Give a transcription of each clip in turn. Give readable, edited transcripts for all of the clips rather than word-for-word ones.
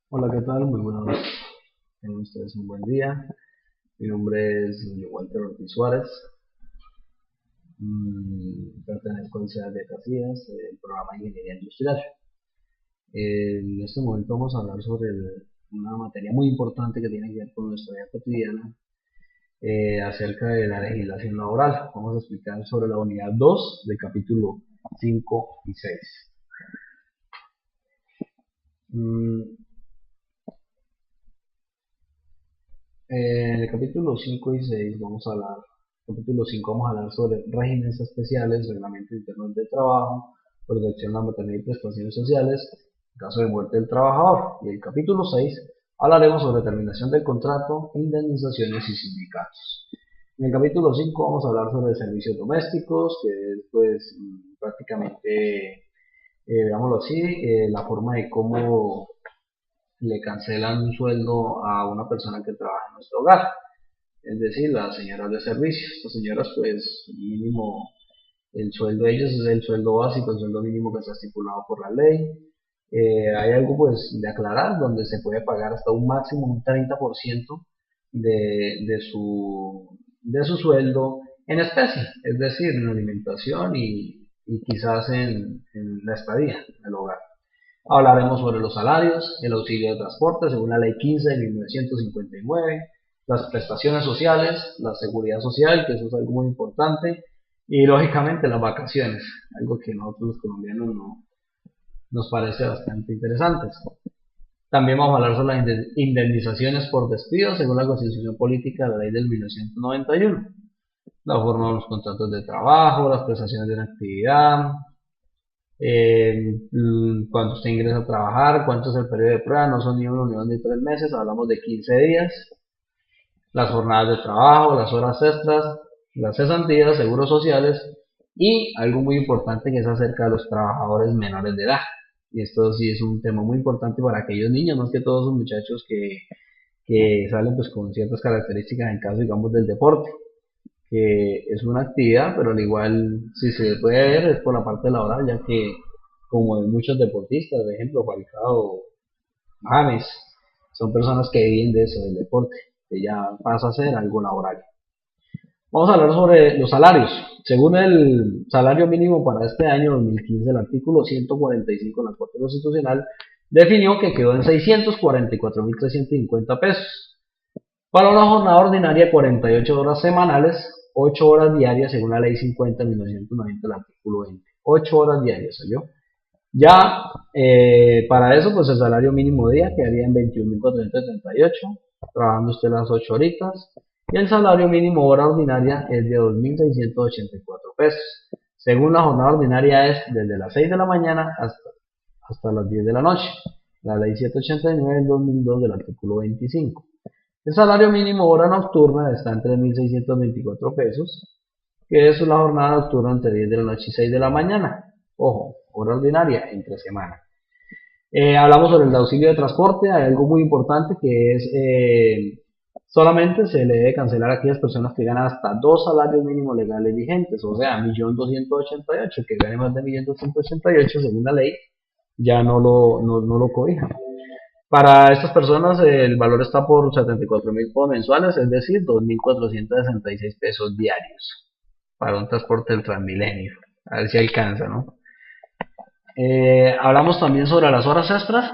Hola, ¿qué tal? Muy buenos días. Tengan ustedes un buen día. Mi nombre es Walter Ortiz Suárez. Pertenezco al CEA de Casillas, el programa de Ingeniería Industrial. En este momento vamos a hablar sobre una materia muy importante que tiene que ver con nuestra vida cotidiana, acerca de la legislación laboral. Vamos a explicar sobre la unidad 2 del capítulo 5 y 6. En el capítulo 5 y 6 capítulo 5 vamos a hablar sobre regímenes especiales, reglamentos internos de trabajo, protección de la maternidad y prestaciones sociales, en caso de muerte del trabajador. Y el capítulo 6 hablaremos sobre terminación del contrato, indemnizaciones y sindicatos. En el capítulo 5 vamos a hablar sobre servicios domésticos, que es pues prácticamente, veámoslo así, la forma de cómo le cancelan un sueldo a una persona que trabaja en nuestro hogar, es decir, las señoras de servicio. Estas señoras, pues, mínimo, el sueldo de ellos es el sueldo básico, el sueldo mínimo que está estipulado por la ley. Hay algo, pues, de aclarar, donde se puede pagar hasta un máximo, un 30% de su sueldo en especie, es decir, en alimentación y quizás en la estadía en el hogar. Hablaremos sobre los salarios, el auxilio de transporte según la Ley 15 de 1959, las prestaciones sociales, la seguridad social, que eso es algo muy importante, y lógicamente las vacaciones, algo que a nosotros los colombianos no, nos parece bastante interesante. También vamos a hablar sobre las indemnizaciones por despido según la Constitución Política de la Ley del 1991, la forma de los contratos de trabajo, las prestaciones de una actividad, cuando usted ingresa a trabajar, cuánto es el periodo de prueba, no son ni 1 ni 2 ni 3 meses, hablamos de 15 días, las jornadas de trabajo, las horas extras, las cesantías, seguros sociales y algo muy importante que es acerca de los trabajadores menores de edad. Y esto sí es un tema muy importante para aquellos niños, más que todos esos muchachos que salen pues con ciertas características en caso digamos del deporte, que es una actividad, pero al igual si se puede ver es por la parte laboral, ya que como en muchos deportistas, por ejemplo Falcao, James, son personas que viven de eso, del deporte, que ya pasa a ser algo laboral. Vamos a hablar sobre los salarios. Según el salario mínimo para este año 2015, el artículo 145 de la Corte Constitucional definió que quedó en 644.350 pesos. Para una jornada ordinaria, 48 horas semanales, 8 horas diarias, según la Ley 50 de 1990, el artículo 20. 8 horas diarias, ¿oyó? Ya para eso, pues el salario mínimo día quedaría en 21.478, trabajando usted las 8 horitas. Y el salario mínimo hora ordinaria es de 2.684 pesos. Según la jornada ordinaria es desde las 6 de la mañana hasta las 10 de la noche. La Ley 789 del 2002 del artículo 25. El salario mínimo hora nocturna está en 3.624 pesos, que es una jornada nocturna entre 10 de la noche y 6 de la mañana. Ojo, hora ordinaria entre semana. Hablamos sobre el auxilio de transporte. Hay algo muy importante que es solamente se le debe cancelar a aquellas personas que ganan hasta 2 salarios mínimos legales vigentes, o sea, 1.288.000, que gane más de 1.288.000 según la ley, ya no lo cobija. Para estas personas el valor está por 74.000 mensuales, es decir, 2.466 pesos diarios para un transporte del Transmilenio. A ver si alcanza, ¿no? Hablamos también sobre las horas extras.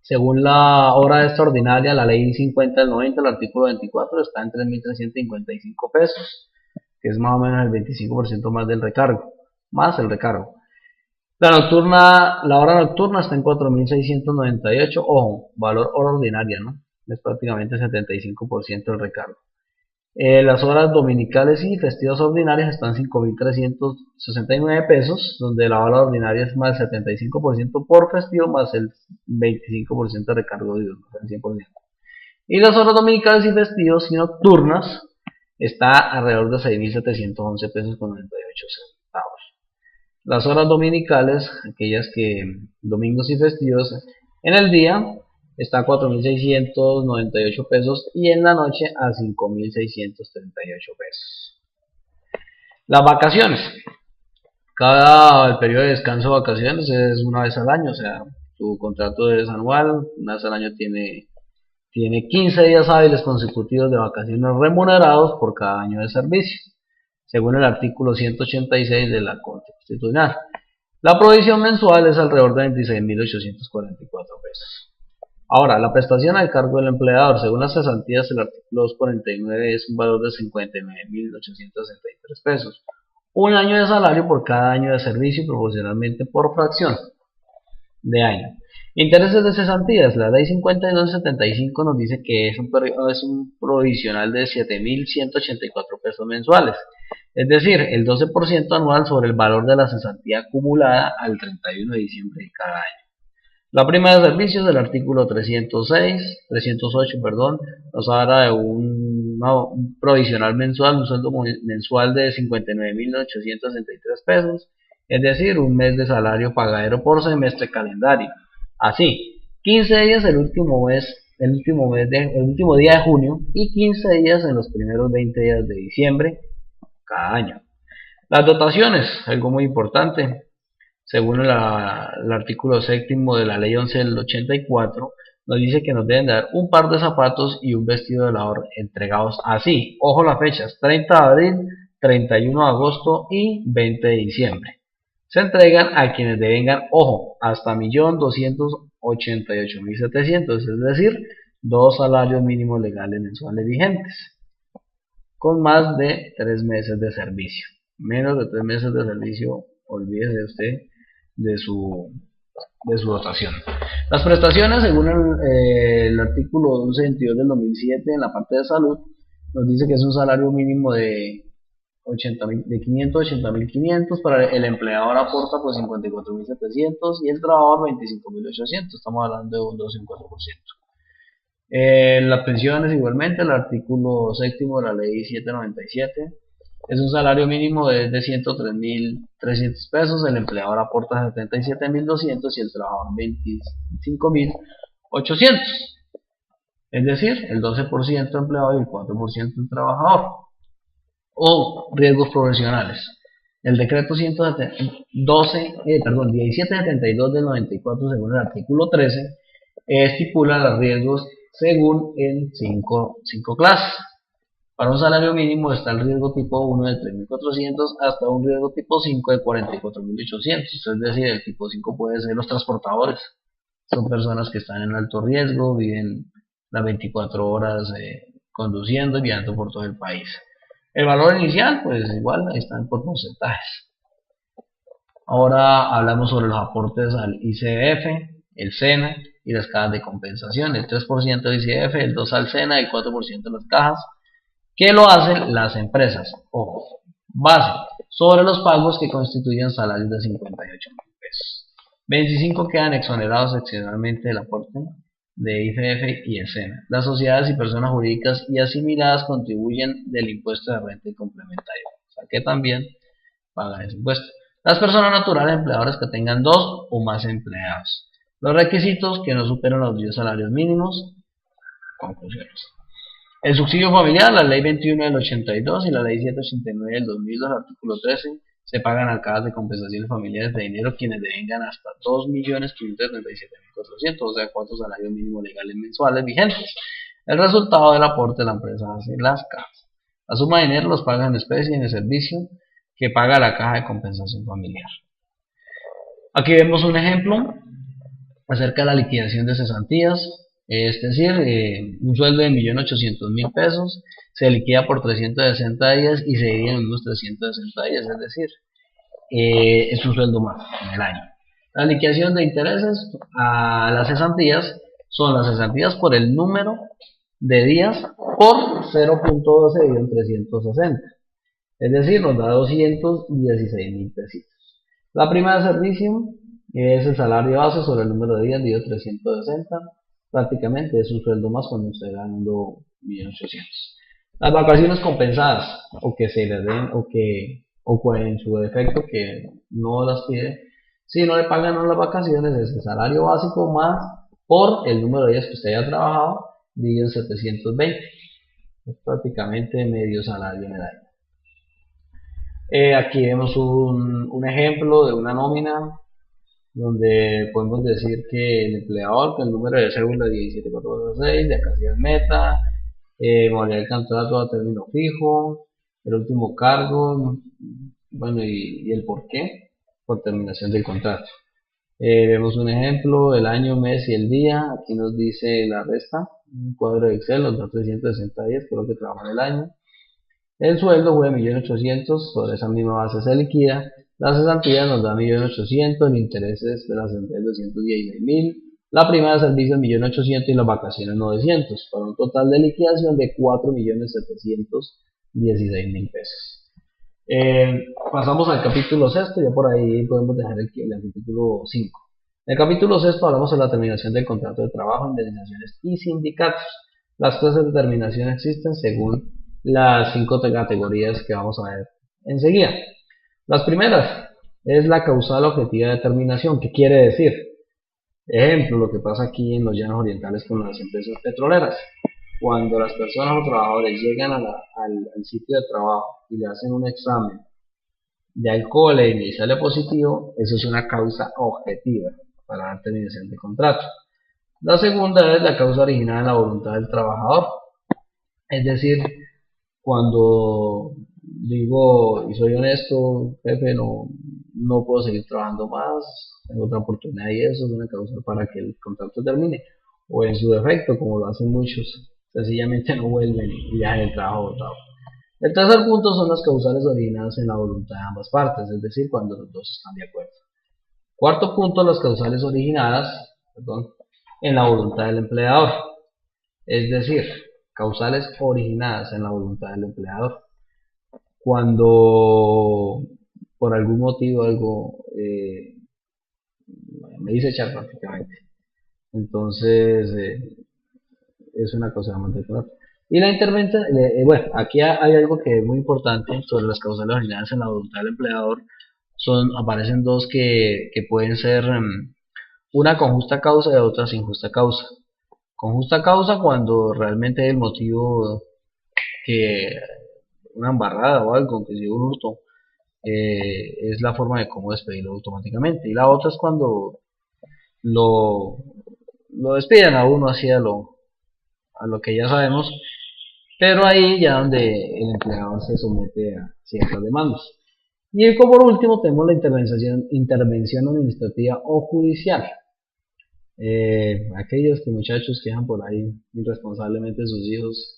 Según la hora extraordinaria, la ley 50 del 90, el artículo 24, está en 3.355 pesos, que es más o menos el 25% más del recargo, más el recargo. La hora nocturna está en 4.698, ojo, valor hora ordinaria, ¿no? Es prácticamente el 75% del recargo. Las horas dominicales y festivas ordinarias están en 5.369 pesos, donde la hora ordinaria es más el 75% por festivo, más el 25% de recargo de diurno, el 100%. Y las horas dominicales y festivos y nocturnas está alrededor de 6.711 pesos con 98 centavos. Las horas dominicales, aquellas que domingos y festivos, en el día está a 4.698 pesos y en la noche a 5.638 pesos. Las vacaciones. El periodo de descanso de vacaciones es una vez al año, o sea, tu contrato es anual, una vez al año tiene 15 días hábiles consecutivos de vacaciones remunerados por cada año de servicio, según el artículo 186 de la Corte Constitucional. La provisión mensual es alrededor de 26.844 pesos. Ahora, la prestación al cargo del empleador, según las cesantías, el artículo 249 es un valor de 59.863 pesos. Un año de salario por cada año de servicio proporcionalmente por fracción de año. Intereses de cesantías. La ley 5275 nos dice que es un provisional de 7.184 pesos mensuales. Es decir, el 12% anual sobre el valor de la cesantía acumulada al 31 de diciembre de cada año. La prima de servicios del artículo 308, nos habla de un provisional mensual, un sueldo mensual de 59.863 pesos, es decir, un mes de salario pagadero por semestre calendario. Así, 15 días el último día de junio y 15 días en los primeros 20 días de diciembre cada año. Las dotaciones, algo muy importante. Según el artículo 7 de la ley 11 del 84, nos dice que nos deben dar un par de zapatos y un vestido de lavador entregados así. Ojo las fechas, 30 de abril, 31 de agosto y 20 de diciembre. Se entregan a quienes devengan, ojo, hasta 1.288.700, es decir, 2 salarios mínimos legales mensuales vigentes, con más de 3 meses de servicio. Menos de 3 meses de servicio, olvídese usted de su dotación. Las prestaciones, según el artículo 1122 del 2007, en la parte de salud, nos dice que es un salario mínimo de 580.500, para el empleador aporta pues 54.700 y el trabajador 25.800, estamos hablando de un 2,4%. Las pensiones igualmente, el artículo 7 de la ley 797, es un salario mínimo de 103.300 pesos, el empleador aporta 77.200 y el trabajador 25.800, es decir, el 12% empleado y el 4% el trabajador. O riesgos profesionales. El decreto 1772 del 94, según el artículo 13, estipula los riesgos según en 5 clases. Para un salario mínimo está el riesgo tipo 1 de 3.400 hasta un riesgo tipo 5 de 44.800. Es decir, el tipo 5 puede ser los transportadores. Son personas que están en alto riesgo, viven las 24 horas conduciendo y viajando por todo el país. El valor inicial, pues igual, ahí están por porcentajes. Ahora hablamos sobre los aportes al ICF, el SENA y las cajas de compensación. El 3% del ICF, el 2% al SENA y el 4% de las cajas. ¿Qué lo hacen las empresas? Ojo, base sobre los pagos que constituyen salarios de 58.000 pesos. 25 quedan exonerados excepcionalmente del aporte de ICF y el SENA. Las sociedades y personas jurídicas y asimiladas contribuyen del impuesto de renta y complementario, o sea que también pagan ese impuesto. Las personas naturales empleadoras que tengan 2 o más empleados. Los requisitos que no superan los 10 salarios mínimos. Conclusiones. El subsidio familiar, la ley 21 del 82 y la ley 789 del 2002, artículo 13, se pagan alcadas de compensaciones familiares de dinero quienes devengan hasta 2.537.400, o sea, 4 salarios mínimos legales mensuales vigentes. El resultado del aporte de la empresa hace las cajas. La suma de dinero los paga en especie en el servicio que paga la caja de compensación familiar. Aquí vemos un ejemplo acerca de la liquidación de cesantías. Es decir, un sueldo de 1.800.000 pesos se liquida por 360 días y se divide en unos 360 días, es decir, es un sueldo más en el año. La liquidación de intereses a las cesantías son las cesantías por el número de días por 0.12-360, es decir, nos da 216.000 pesitos. La prima de servicio es el salario base sobre el número de días dividido 360. Prácticamente es un sueldo más cuando usted ganando 1.800.000. Las vacaciones compensadas, o que se les den, o en su defecto que no las pide, si no le pagan las vacaciones, es el salario básico más por el número de días que usted haya trabajado dividido 720. Es prácticamente medio salario en el año. Aquí vemos un ejemplo de una nómina donde podemos decir que el empleador, que el número de cédula 17446, de acá sí es meta, modalidad del contrato a término fijo, el último cargo, bueno, y el por qué, por terminación del contrato. Vemos un ejemplo, el año, mes y el día, aquí nos dice la resta, un cuadro de Excel, los datos de 160 días, creo que trabaja en el año. El sueldo fue de 1.800.000, sobre esa misma base se liquida. La cesantía nos da 1.800.000, el interés es de la cesantía es 216.000, la prima de servicios 1.800.000 y las vacaciones 900, para un total de liquidación de 4.716.000 pesos. Pasamos al capítulo sexto, ya por ahí podemos dejar el capítulo 5. En el capítulo sexto hablamos de la terminación del contrato de trabajo, indemnizaciones y sindicatos. Las clases de terminación existen según las 5 categorías que vamos a ver enseguida. Las primeras es la causal objetiva de terminación. ¿Qué quiere decir? Ejemplo, lo que pasa aquí en los llanos orientales con las empresas petroleras. Cuando las personas o trabajadores llegan al sitio de trabajo y le hacen un examen de alcohol y sale positivo, eso es una causa objetiva para la terminación de contrato. La segunda es la causa originada en la voluntad del trabajador, es decir, cuando digo y soy honesto, jefe, no puedo seguir trabajando más, tengo otra oportunidad y eso es una causa para que el contrato termine. O en su defecto, como lo hacen muchos, sencillamente no vuelven y dejan el trabajo botado. El tercer punto son las causales originadas en la voluntad de ambas partes, es decir, cuando los dos están de acuerdo. Cuarto punto, las causales originadas, perdón, en la voluntad del empleador, es decir, causales originadas en la voluntad del empleador. Cuando por algún motivo algo me hice echar prácticamente, entonces es una cosa más de contrato. Y la intervención, bueno, aquí hay algo que es muy importante sobre las causales originadas en la voluntad del empleador. Aparecen dos que pueden ser una con justa causa y otra sin justa causa. Con justa causa cuando realmente el motivo que una embarrada o algo, que si un hurto, es la forma de cómo despedirlo automáticamente. Y la otra es cuando lo, lo despiden a uno así a lo que ya sabemos, pero ahí ya donde el empleador se somete a ciertas demandas. Y como por último tenemos la intervención administrativa o judicial. Aquellos que muchachos que dejan por ahí irresponsablemente sus hijos,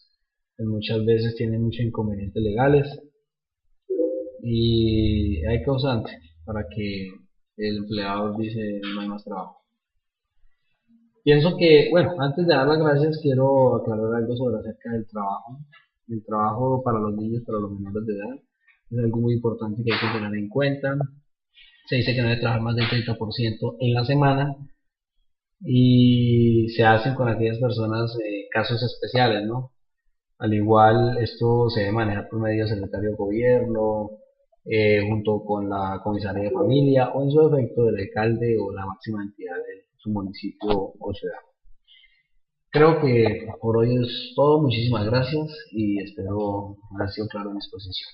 muchas veces tienen muchos inconvenientes legales y hay causante para que el empleador dice no hay más trabajo. Pienso que, bueno, antes de dar las gracias quiero aclarar algo sobre acerca del trabajo. El trabajo para los niños, para los menores de edad, es algo muy importante que hay que tener en cuenta. Se dice que no debe trabajar más del 30% en la semana y se hacen con aquellas personas casos especiales, ¿no? Al igual, esto se debe manejar por medio del secretario de gobierno, junto con la comisaría de familia o en su defecto el alcalde o la máxima entidad de su municipio o ciudad. Creo que por hoy es todo. Muchísimas gracias y espero haber sido claro en mi exposición.